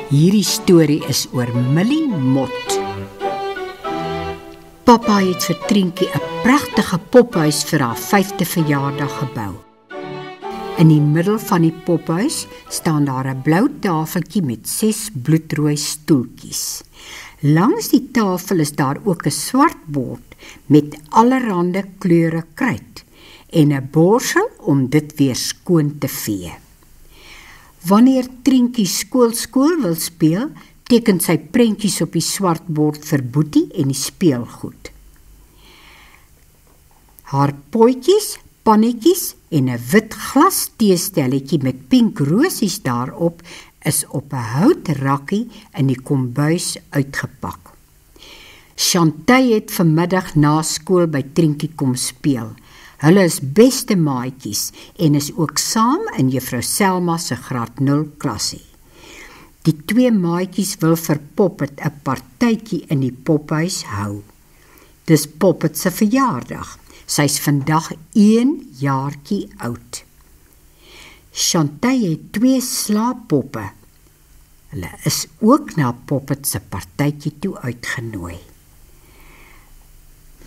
Hierdie storie is oor Millie Mot. Papa het vir Trientjie 'n pragtige pophuis vir haar 5de verjaardag gebou. In die middel van die pophuis staan daar 'n blou tafeltjie met 6 bloedrooi stoeltjies. Langs die tafel is daar ook 'n swart bord met allerlei kleure kruit en 'n borsel om dit weer skoon te vee. Wanneer Trientjie skool wil speel, teken sy prentjies op die swart bord vir Boetie en die speelgoed. Haar potjies, pannetjies en 'n wit glas teestelletjie met pink rosies daarop is op 'n houtrakkie in die kombuis uitgepak. Chantay het vanmiddag na skool by Trientjie kom speel. Hulle is beste maatjies en is ook saam in Juffrou Selma se graad 0 klasie. Die 2 maatjies wil vir Poppet 'n partytjie in die pophuis hou. Dis Poppet se verjaardag. Sy's vandag 1 jaartjie oud. Chantay het 2 slaappoppe. Hulle is ook na Poppet se partytjie toe uitgenooi.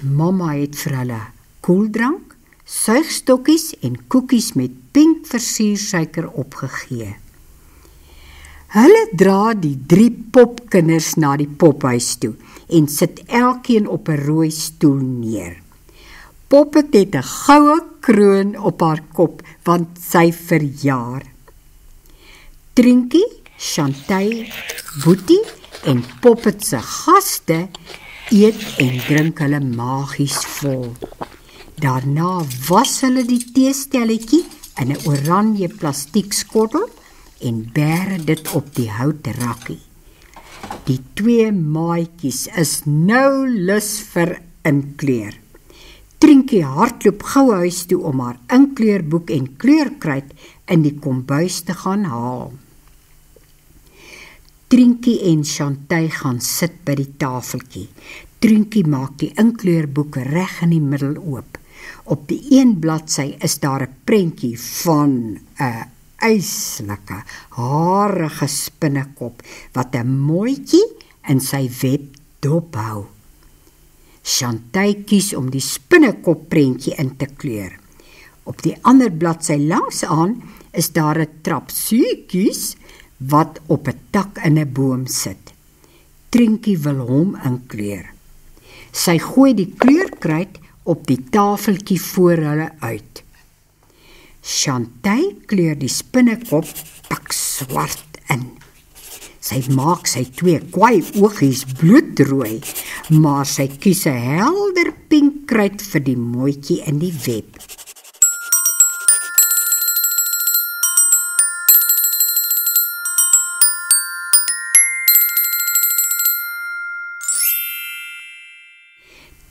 Mamma het vir hulle koeldrank, suigstokkies en koekies met pink versiersuiker opgegee. Hulle dra die 3 popkinders na die pophuis toe en sit elkeen op 'n rooi stoel neer. Poppet het 'n goue kroon op haar kop, want sy verjaar. Trientjie, Chantay, Boetie en Poppet se gaste eet en drink hulle magies vol. Daarna was hulle die teestelletjie in 'n oranje plastiek skottel en bære dit op die houtrakkie. Die 2 maatjies is nou lus vir inkleur. Trientjie hardloop gou huis toe om haar inkleurboek en kleurkruid in die kombuis te gaan haal. Trientjie en Chantay gaan sit by die tafeltjie. Trientjie maak die inkleurboek reg in die middel oop. Op die een bladsy is daar 'n prentjie van 'n yslike, harige spinnekop wat 'n mooitjie in sy web dophou. Chantay kies om die spinnekop prentjie in te kleur. Op die ander bladsy langsaan is daar 'n trapsiekies wat op 'n tak in 'n boom sit. Trientjie wil hom inkleur. Sy gooi die kleurkruid op die tafeltjie voor hulle uit. Chantay kleur die spinnekop pikswart in. Sy maak sy 2 kwaai oogies bloedrooi, maar sy kies 'n helder pink kruid vir die mooitjie in die web.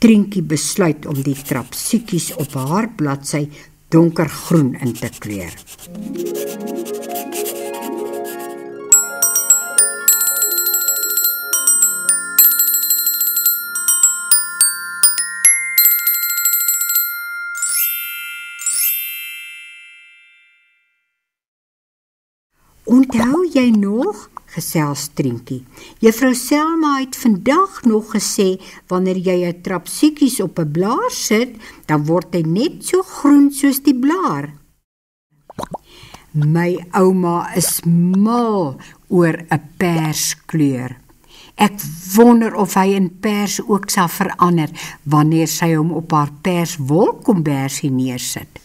Trientjie besluit om die trapsiekies op haar bladsy donkergroen in te kleur. Onthou jy nog? Gesels Trientjie. Juffrou Selma het vandag nog gesê, wanneer jy 'n trapsiekies op 'n blaar sit, dan word hy net so groen soos die blaar. My ouma is mal oor 'n perskleur. Ek wonder of hy in pers ook sal verander, wanneer sy hom op haar perswolkombersie neersit.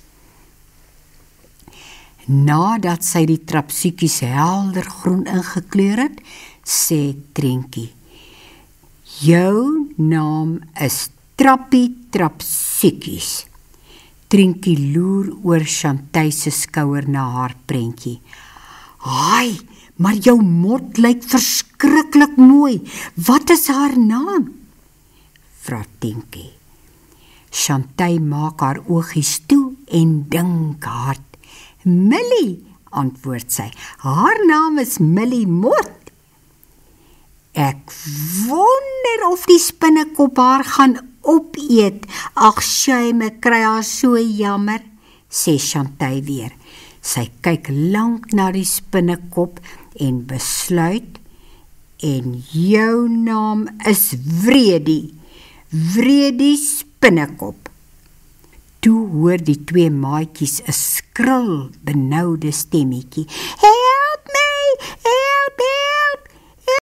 Nadat sy die trapsiekies helder groen ingekleur het, sê Trientjie: "Jou naam is Trappie Trapsiekies." Trientjie loer oor Chantay se skouer na haar prentjie. "Haai, maar jou mot lyk verskriklik mooi. Wat is haar naam?" vra Trientjie. Chantay maak haar oogies toe en dink hard. "Millie," antwoord sy. "Haar naam is Millie Mot." "Ek wonder of die spinnekop haar gaan opeet. Ag, shame, ek kry haar so jammer," sê Chantay weer. Sy kyk lank na die spinnekop en besluit en jou naam is Wredie, Wredie Spinnekop. Toe hoor die twee maatjies 'n skril, benoude stemmetjie.